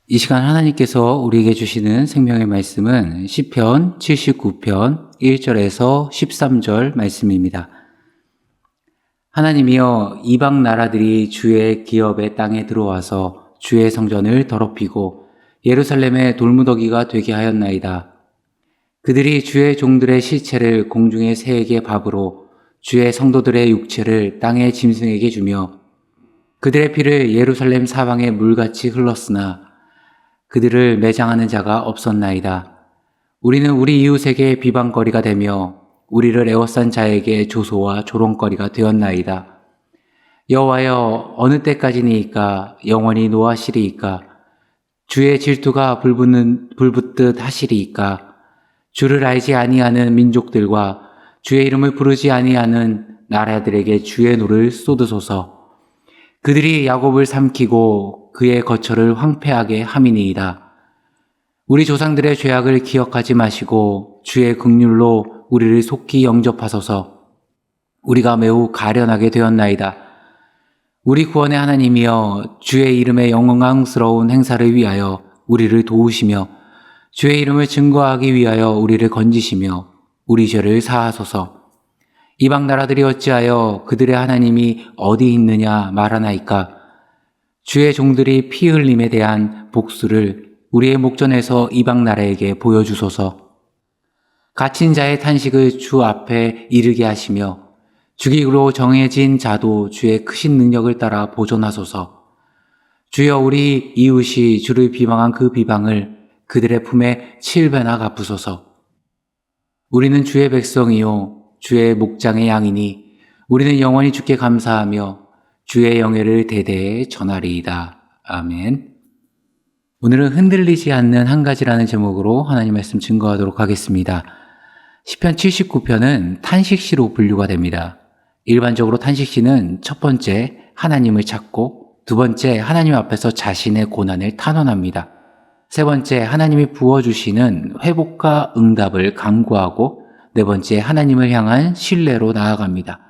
이 시간 하나님께서 우리에게 주시는 생명의 말씀은 시편 79편 1절에서 13절 말씀입니다. 하나님이여, 이방 나라들이 주의 기업의 땅에 들어와서 주의 성전을 더럽히고 예루살렘의 돌무더기가 되게 하였나이다. 그들이 주의 종들의 시체를 공중의 새에게 밥으로 주의 성도들의 육체를 땅의 짐승에게 주며 그들의 피를 예루살렘 사방에 물같이 흘렀으나 그들을 매장하는 자가 없었나이다. 우리는 우리 이웃에게 비방거리가 되며 우리를 애워싼 자에게 조소와 조롱거리가 되었나이다. 여호와여, 어느 때까지니이까 영원히 노하시리이까? 주의 질투가 불붙듯 하시리이까? 주를 알지 아니하는 민족들과 주의 이름을 부르지 아니하는 나라들에게 주의 노를 쏟으소서. 그들이 야곱을 삼키고 그의 거처를 황폐하게 함이니이다. 우리 조상들의 죄악을 기억하지 마시고 주의 긍휼로 우리를 속히 영접하소서. 우리가 매우 가련하게 되었나이다. 우리 구원의 하나님이여, 주의 이름의 영광스러운 행사를 위하여 우리를 도우시며 주의 이름을 증거하기 위하여 우리를 건지시며 우리 죄를 사하소서. 이방 나라들이 어찌하여 그들의 하나님이 어디 있느냐 말하나이까? 주의 종들이 피 흘림에 대한 복수를 우리의 목전에서 이방 나라에게 보여주소서. 갇힌 자의 탄식을 주 앞에 이르게 하시며 주기로 정해진 자도 주의 크신 능력을 따라 보존하소서. 주여, 우리 이웃이 주를 비방한 그 비방을 그들의 품에 7배나 갚으소서. 우리는 주의 백성이요 주의 목장의 양이니 우리는 영원히 주께 감사하며 주의 영예를 대대에 전하리이다. 아멘. 오늘은 흔들리지 않는 한 가지라는 제목으로 하나님 말씀 증거하도록 하겠습니다. 시편 79편은 탄식시로 분류가 됩니다. 일반적으로 탄식시는 첫 번째, 하나님을 찾고, 두 번째, 하나님 앞에서 자신의 고난을 탄원합니다. 세 번째, 하나님이 부어주시는 회복과 응답을 간구하고, 네 번째, 하나님을 향한 신뢰로 나아갑니다.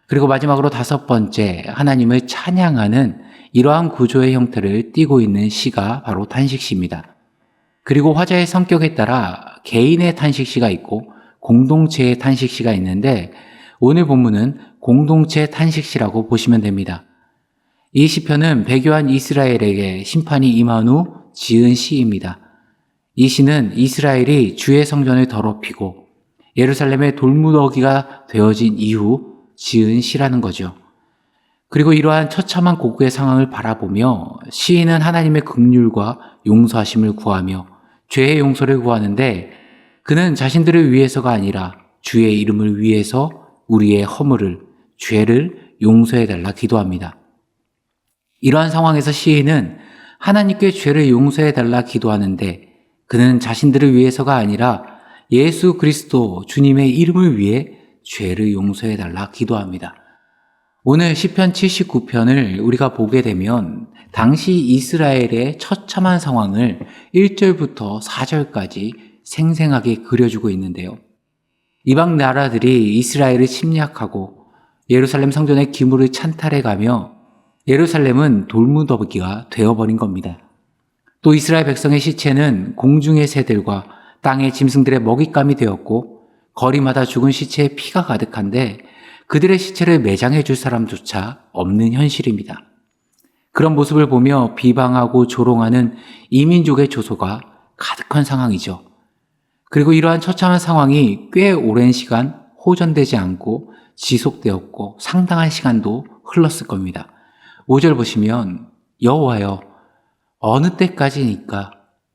그리고 마지막으로 다섯 번째, 하나님을 찬양하는 이러한 구조의 형태를 띠고 있는 시가 바로 탄식시입니다. 그리고 화자의 성격에 따라 개인의 탄식시가 있고 공동체의 탄식시가 있는데, 오늘 본문은 공동체 탄식시라고 보시면 됩니다. 이 시편은 배교한 이스라엘에게 심판이 임한 후 지은 시입니다. 이 시는 이스라엘이 주의 성전을 더럽히고 예루살렘의 돌무더기가 되어진 이후 지은 시라는 거죠. 그리고 이러한 처참한 고국의 상황을 바라보며 시인은 하나님의 긍휼과 용서하심을 구하며 죄의 용서를 구하는데, 그는 자신들을 위해서가 아니라 주의 이름을 위해서 우리의 허물을, 죄를 용서해달라 기도합니다. 이러한 상황에서 시인은 하나님께 죄를 용서해달라 기도하는데, 그는 자신들을 위해서가 아니라 예수 그리스도 주님의 이름을 위해 죄를 용서해달라 기도합니다. 오늘 시편 79편을 우리가 보게 되면 당시 이스라엘의 처참한 상황을 1절부터 4절까지 생생하게 그려주고 있는데요. 이방 나라들이 이스라엘을 침략하고 예루살렘 성전의 기물을 찬탈해가며 예루살렘은 돌무더기가 되어버린 겁니다. 또 이스라엘 백성의 시체는 공중의 새들과 땅의 짐승들의 먹잇감이 되었고, 거리마다 죽은 시체에 피가 가득한데 그들의 시체를 매장해 줄 사람조차 없는 현실입니다. 그런 모습을 보며 비방하고 조롱하는 이민족의 조소가 가득한 상황이죠. 그리고 이러한 처참한 상황이 꽤 오랜 시간 호전되지 않고 지속되었고 상당한 시간도 흘렀을 겁니다. 5절 보시면 여호와여, 어느 때까지니까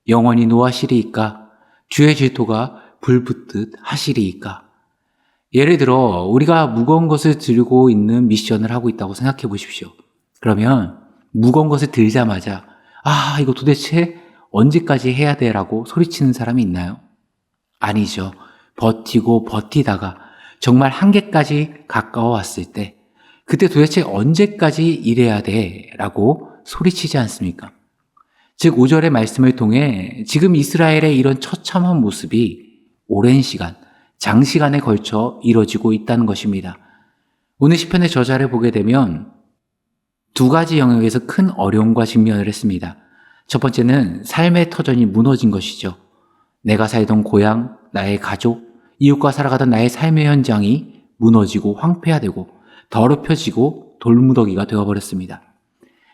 영원히 노하시리이까? 주의 질투가 불붙듯 하시리이까? 예를 들어 우리가 무거운 것을 들고 있는 미션을 하고 있다고 생각해 보십시오. 그러면 무거운 것을 들자마자 이거 도대체 언제까지 해야 돼? 라고 소리치는 사람이 있나요? 아니죠. 버티고 버티다가 정말 한계까지 가까워 왔을 때, 그때 도대체 언제까지 일해야 돼? 라고 소리치지 않습니까? 즉 5절의 말씀을 통해 지금 이스라엘의 이런 처참한 모습이 오랜 시간, 장시간에 걸쳐 이뤄지고 있다는 것입니다. 오늘 시편의 저자를 보게 되면 두 가지 영역에서 큰 어려움과 직면을 했습니다. 첫 번째는 삶의 터전이 무너진 것이죠. 내가 살던 고향, 나의 가족, 이웃과 살아가던 나의 삶의 현장이 무너지고 황폐화되고 더럽혀지고 돌무더기가 되어버렸습니다.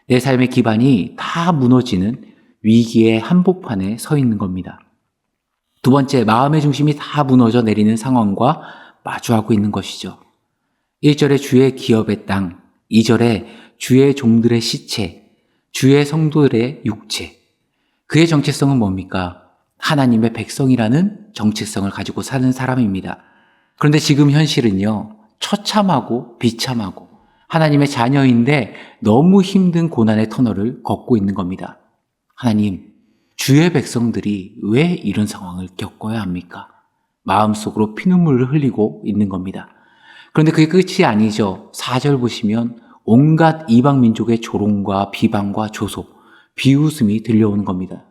내 삶의 기반이 다 무너지는 위기의 한복판에 서 있는 겁니다. 두 번째, 마음의 중심이 다 무너져 내리는 상황과 마주하고 있는 것이죠. 1절에 주의 기업의 땅, 2절에 주의 종들의 시체, 주의 성도들의 육체. 그의 정체성은 뭡니까? 하나님의 백성이라는 정체성을 가지고 사는 사람입니다. 그런데 지금 현실은요, 처참하고 비참하고 하나님의 자녀인데 너무 힘든 고난의 터널을 걷고 있는 겁니다. 하나님, 주의 백성들이 왜 이런 상황을 겪어야 합니까? 마음속으로 피눈물을 흘리고 있는 겁니다. 그런데 그게 끝이 아니죠. 4절 보시면 온갖 이방 민족의 조롱과 비방과 조소, 비웃음이 들려오는 겁니다.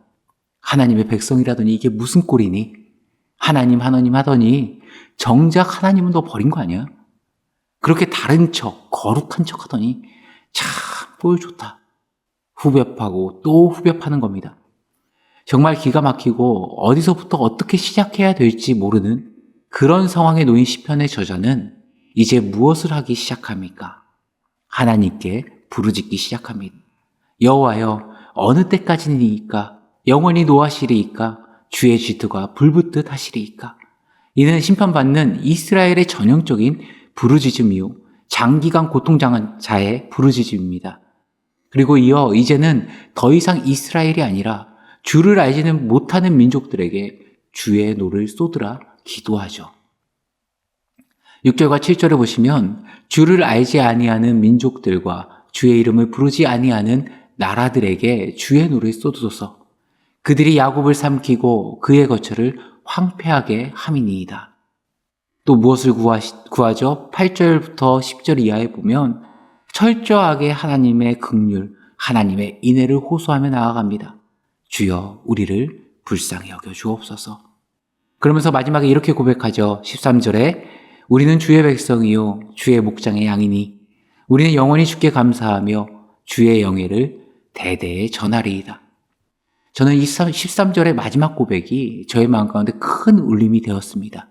하나님의 백성이라더니 이게 무슨 꼴이니? 하나님 하더니 정작 하나님은 너 버린 거 아니야? 그렇게 다른 척, 거룩한 척 하더니 참 꼴 좋다. 후벼파고 또 후벼파는 겁니다. 정말 기가 막히고 어디서부터 어떻게 시작해야 될지 모르는 그런 상황에 놓인 시편의 저자는 이제 무엇을 하기 시작합니까? 하나님께 부르짖기 시작합니다. 여호와여, 어느 때까지니까? 영원히 노하시리이까? 주의 질투가 불붙듯 하시리이까? 이는 심판받는 이스라엘의 전형적인 부르짖음이요, 장기간 고통당한 자의 부르짖음입니다. 그리고 이어 이제는 더 이상 이스라엘이 아니라 주를 알지는 못하는 민족들에게 주의 노를 쏟으라 기도하죠. 6절과 7절을 보시면 주를 알지 아니하는 민족들과 주의 이름을 부르지 아니하는 나라들에게 주의 노를 쏟으소서. 그들이 야곱을 삼키고 그의 거처를 황폐하게 함이니이다. 또 무엇을 구하죠? 8절부터 10절 이하에 보면 철저하게 하나님의 긍휼, 하나님의 인애를 호소하며 나아갑니다. 주여 우리를 불쌍히 여겨 주옵소서. 그러면서 마지막에 이렇게 고백하죠. 13절에 우리는 주의 백성이요 주의 목장의 양이니 우리는 영원히 주께 감사하며 주의 영예를 대대에 전하리이다. 저는 이 13절의 마지막 고백이 저의 마음 가운데 큰 울림이 되었습니다.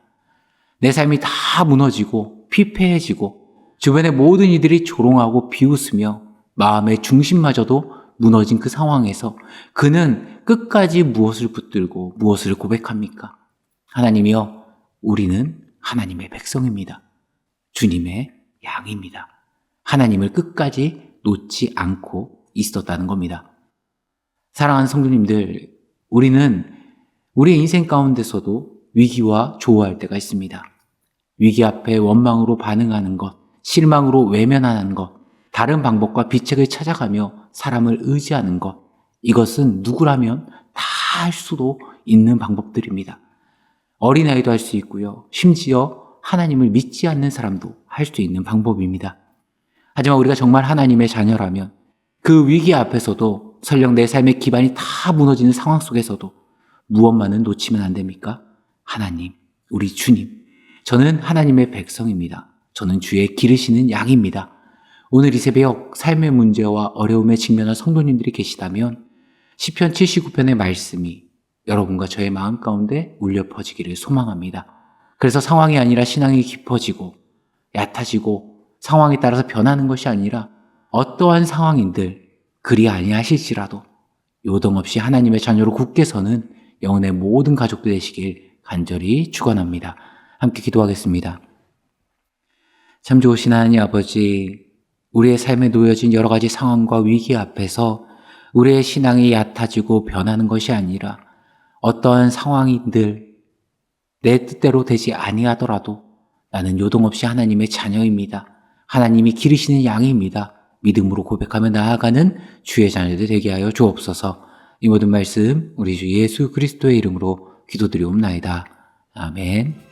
내 삶이 다 무너지고 피폐해지고 주변의 모든 이들이 조롱하고 비웃으며 마음의 중심마저도 무너진 그 상황에서 그는 끝까지 무엇을 붙들고 무엇을 고백합니까? 하나님이여, 우리는 하나님의 백성입니다. 주님의 양입니다. 하나님을 끝까지 놓지 않고 있었다는 겁니다. 사랑하는 성도님들, 우리는 우리 인생 가운데서도 위기와 조우할 때가 있습니다. 위기 앞에 원망으로 반응하는 것, 실망으로 외면하는 것, 다른 방법과 비책을 찾아가며 사람을 의지하는 것, 이것은 누구라면 다 할 수도 있는 방법들입니다. 어린아이도 할 수 있고요. 심지어 하나님을 믿지 않는 사람도 할 수 있는 방법입니다. 하지만 우리가 정말 하나님의 자녀라면 그 위기 앞에서도 설령 내 삶의 기반이 다 무너지는 상황 속에서도 무엇만은 놓치면 안 됩니까? 하나님, 우리 주님, 저는 하나님의 백성입니다. 저는 주의 기르시는 양입니다. 오늘 이 새벽 삶의 문제와 어려움에 직면한 성도님들이 계시다면 시편 79편의 말씀이 여러분과 저의 마음 가운데 울려 퍼지기를 소망합니다. 그래서 상황이 아니라 신앙이 깊어지고 얕아지고 상황에 따라서 변하는 것이 아니라 어떠한 상황인들 그리 아니하실지라도 요동없이 하나님의 자녀로 굳게 서는 영혼의 모든 가족들 되시길 간절히 축원합니다. 함께 기도하겠습니다. 참 좋으신 하나님 아버지, 우리의 삶에 놓여진 여러 가지 상황과 위기 앞에서 우리의 신앙이 얕아지고 변하는 것이 아니라 어떠한 상황인들 내 뜻대로 되지 아니하더라도 나는 요동없이 하나님의 자녀입니다. 하나님이 기르시는 양입니다. 믿음으로 고백하며 나아가는 주의 자녀들 되게 하여 주옵소서. 이 모든 말씀 우리 주 예수 그리스도의 이름으로 기도드리옵나이다. 아멘.